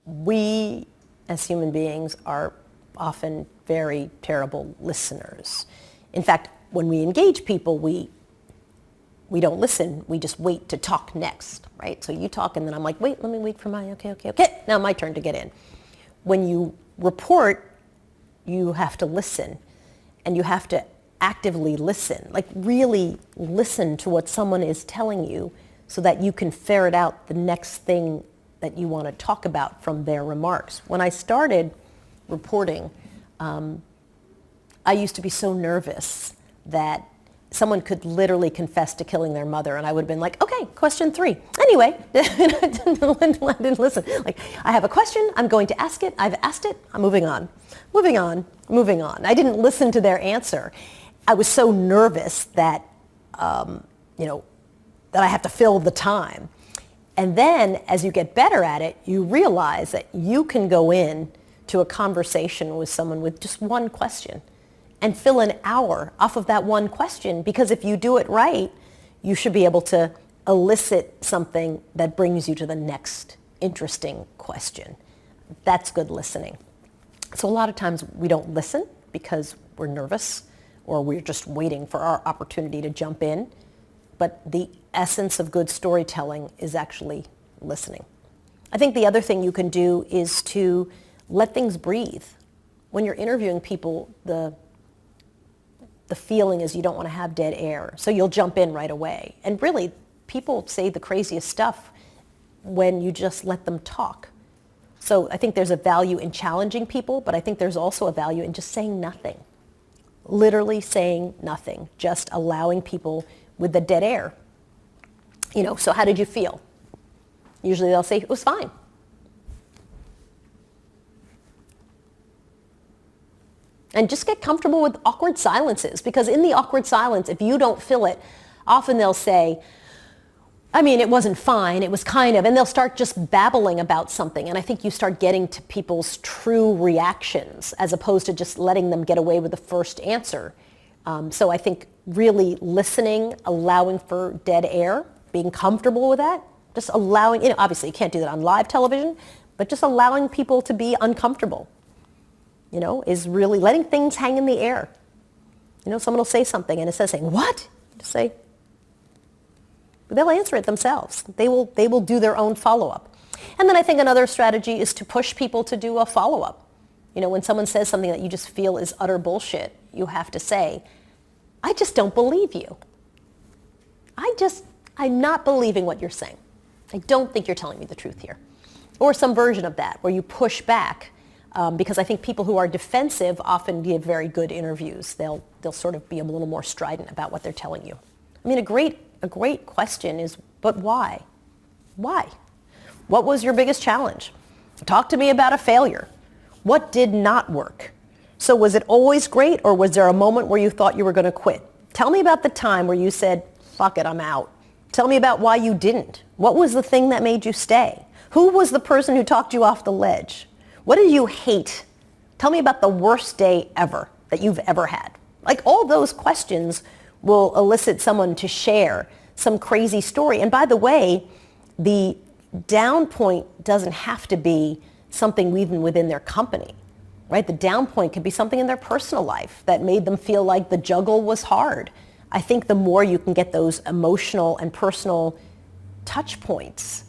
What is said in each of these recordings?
we as human beings are often very terrible listeners. In fact, when we engage people, we don't listen, we just wait to talk next, right? So you talk and then I'm like, wait, let me wait for my, okay, now my turn to get in. When you report, you have to listen, and you have to actively listen, like really listen to what someone is telling you so that you can ferret out the next thing that you want to talk about from their remarks. When I started reporting, I used to be so nervous that someone could literally confess to killing their mother, and I would have been like, okay, question 3. Anyway, I didn't listen. Like, I have a question, I'm going to ask it, I've asked it, I'm moving on. I didn't listen to their answer. I was so nervous that, that I have to fill the time. And then, as you get better at it, you realize that you can go in to a conversation with someone with just one question and fill an hour off of that one question, because if you do it right, you should be able to elicit something that brings you to the next interesting question. That's good listening. So a lot of times we don't listen because we're nervous or we're just waiting for our opportunity to jump in. But the essence of good storytelling is actually listening. I think the other thing you can do is to let things breathe. When you're interviewing people, the feeling is you don't want to have dead air. So you'll jump in right away. And really, people say the craziest stuff when you just let them talk. So I think there's a value in challenging people, but I think there's also a value in just saying nothing. Literally saying nothing. Just allowing people with the dead air. So how did you feel? Usually they'll say, it was fine. And just get comfortable with awkward silences, because in the awkward silence, if you don't fill it, often they'll say, it wasn't fine, it was kind of, and they'll start just babbling about something. And I think you start getting to people's true reactions as opposed to just letting them get away with the first answer. So I think really listening, allowing for dead air, being comfortable with that, just allowing, obviously you can't do that on live television, but just allowing people to be uncomfortable. Is really letting things hang in the air. Someone will say something and instead of saying, what? Just say, they'll answer it themselves. They will do their own follow-up. And then I think another strategy is to push people to do a follow-up. When someone says something that you just feel is utter bullshit, you have to say, I just don't believe you. I'm not believing what you're saying. I don't think you're telling me the truth here. Or some version of that where you push back. Because I think people who are defensive often give very good interviews. They'll sort of be a little more strident about what they're telling you. A great question is, but why? Why? What was your biggest challenge? Talk to me about a failure. What did not work? So was it always great, or was there a moment where you thought you were going to quit? Tell me about the time where you said, fuck it, I'm out. Tell me about why you didn't. What was the thing that made you stay? Who was the person who talked you off the ledge? What did you hate? Tell me about the worst day ever that you've ever had. Like, all those questions will elicit someone to share some crazy story. And by the way, the down point doesn't have to be something even within their company, right? The down point could be something in their personal life that made them feel like the juggle was hard. I think the more you can get those emotional and personal touch points,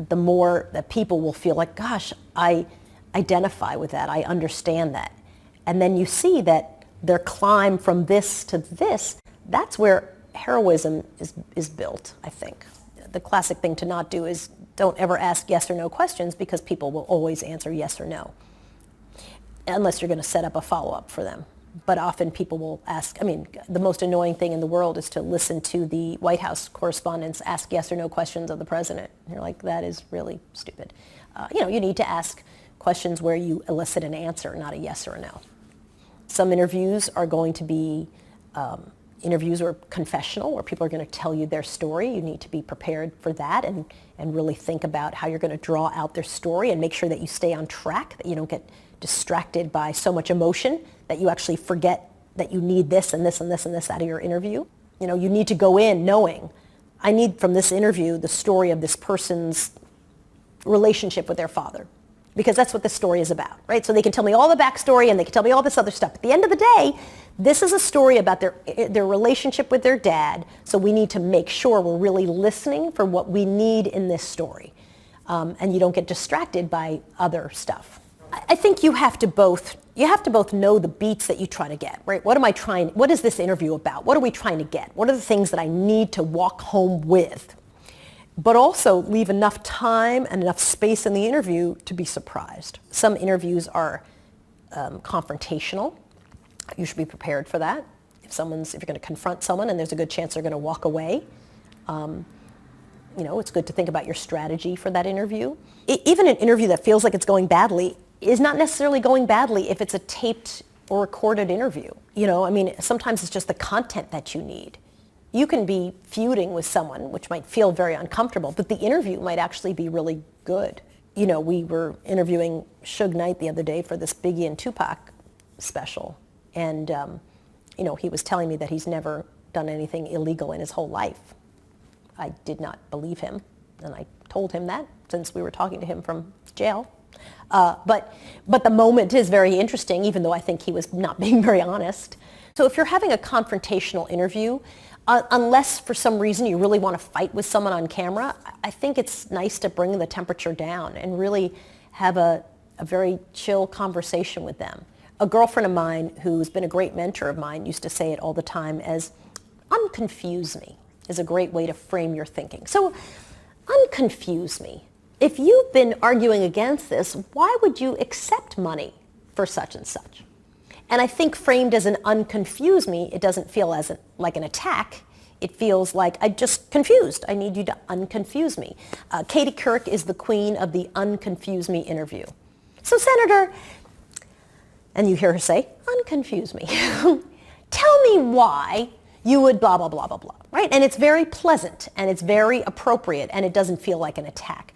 the more that people will feel like, gosh, I identify with that, I understand that. And then you see that their climb from this to this, that's where heroism is built, I think. The classic thing to not do is don't ever ask yes or no questions, because people will always answer yes or no, unless you're going to set up a follow-up for them. But often people will ask, the most annoying thing in the world is to listen to the White House correspondents ask yes or no questions of the president. And you're like, that is really stupid. You need to ask questions where you elicit an answer, not a yes or a no. Some interviews are going to be interviews or confessional, where people are going to tell you their story. You need to be prepared for that and really think about how you're going to draw out their story and make sure that you stay on track, that you don't get distracted by so much emotion that you actually forget that you need this and this and this and this out of your interview. You need to go in knowing, I need from this interview the story of this person's relationship with their father. because that's what this story is about, right? So they can tell me all the backstory and they can tell me all this other stuff. At the end of the day, this is a story about their relationship with their dad, so we need to make sure we're really listening for what we need in this story. And you don't get distracted by other stuff. I think you have to both know the beats that you try to get, right? What is this interview about? What are we trying to get? What are the things that I need to walk home with? But also leave enough time and enough space in the interview to be surprised. Some interviews are confrontational. You should be prepared for that. If you're going to confront someone and there's a good chance they're going to walk away, it's good to think about your strategy for that interview. Even an interview that feels like it's going badly is not necessarily going badly if it's a taped or recorded interview. Sometimes it's just the content that you need. You can be feuding with someone, which might feel very uncomfortable, but the interview might actually be really good. We were interviewing Suge Knight the other day for this Biggie and Tupac special. And, he was telling me that he's never done anything illegal in his whole life. I did not believe him, and I told him that since we were talking to him from jail. But the moment is very interesting, even though I think he was not being very honest. So if you're having a confrontational interview, unless for some reason you really want to fight with someone on camera, I think it's nice to bring the temperature down and really have a very chill conversation with them. A girlfriend of mine who's been a great mentor of mine used to say it all the time as, unconfuse me is a great way to frame your thinking. So unconfuse me. If you've been arguing against this, why would you accept money for such and such? And I think framed as an unconfuse me, it doesn't feel like an attack. It feels like I'm just confused. I need you to unconfuse me. Katie Couric is the queen of the unconfuse me interview. So Senator, and you hear her say, unconfuse me. Tell me why you would blah, blah, blah, blah, blah, right? And it's very pleasant and it's very appropriate and it doesn't feel like an attack.